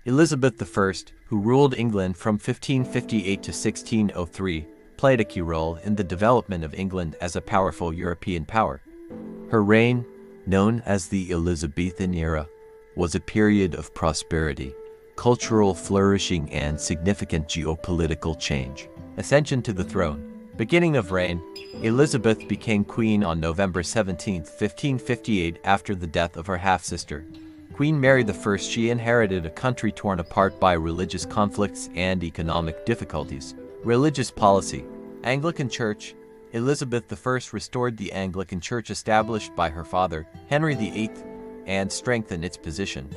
Elizabeth I, who ruled England from 1558 to 1603, played a key role in the development of England as a powerful European power. Her reign, known as the Elizabethan era, was a period of prosperity, cultural flourishing, and significant geopolitical change. Ascension to the throne. Beginning of reign. Elizabeth became queen on November 17, 1558, after the death of her half-sister, Queen Mary I. She inherited a country torn apart by religious conflicts and economic difficulties. Religious policy. Anglican Church. Elizabeth I restored the Anglican Church established by her father, Henry VIII, and strengthened its position.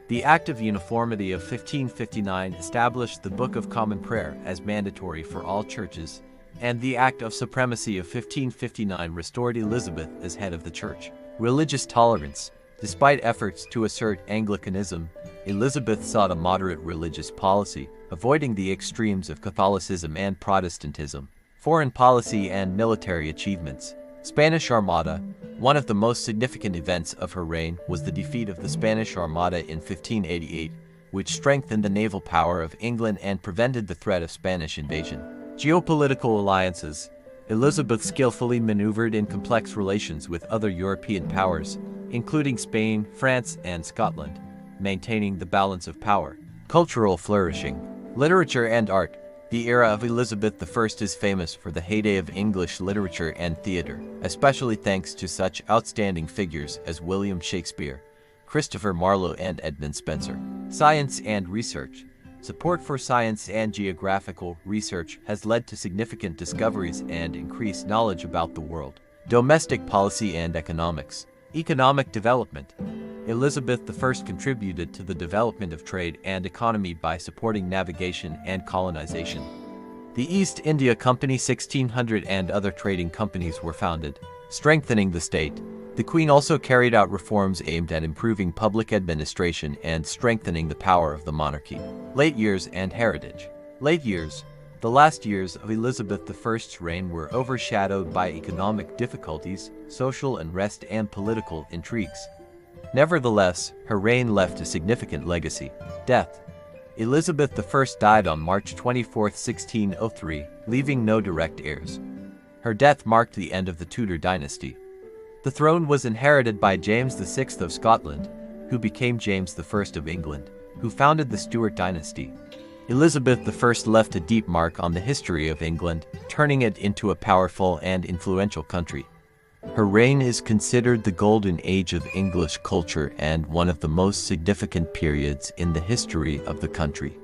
The Act of Uniformity of 1559 established the Book of Common Prayer as mandatory for all churches, and the Act of Supremacy of 1559 restored Elizabeth as head of the Church. Religious tolerance. Despite efforts to assert Anglicanism, Elizabeth sought a moderate religious policy, avoiding the extremes of Catholicism and Protestantism. Foreign policy and military achievements. Spanish Armada. One of the most significant events of her reign was the defeat of the Spanish Armada in 1588, which strengthened the naval power of England and prevented the threat of Spanish invasion. Geopolitical alliances. Elizabeth skillfully maneuvered in complex relations with other European powers, including Spain, France, and Scotland, maintaining the balance of power. Cultural flourishing. Literature and art. The era of Elizabeth I is famous for the heyday of English literature and theater, especially thanks to such outstanding figures as William Shakespeare, Christopher Marlowe, and Edmund Spenser. Science and research. Support for science and geographical research has led to significant discoveries and increased knowledge about the world. Domestic policy and economics. Economic development. Elizabeth I contributed to the development of trade and economy by supporting navigation and colonization. The East India Company 1600 and other trading companies were founded, strengthening the state. The Queen also carried out reforms aimed at improving public administration and strengthening the power of the monarchy. Late years and heritage. Late years. The last years of Elizabeth I's reign were overshadowed by economic difficulties, social unrest, and political intrigues. Nevertheless, her reign left a significant legacy. Death. Elizabeth I died on March 24, 1603, leaving no direct heirs. Her death marked the end of the Tudor dynasty. The throne was inherited by James VI of Scotland, who became James I of England, who founded the Stuart dynasty. Elizabeth I left a deep mark on the history of England, turning it into a powerful and influential country. Her reign is considered the golden age of English culture and one of the most significant periods in the history of the country.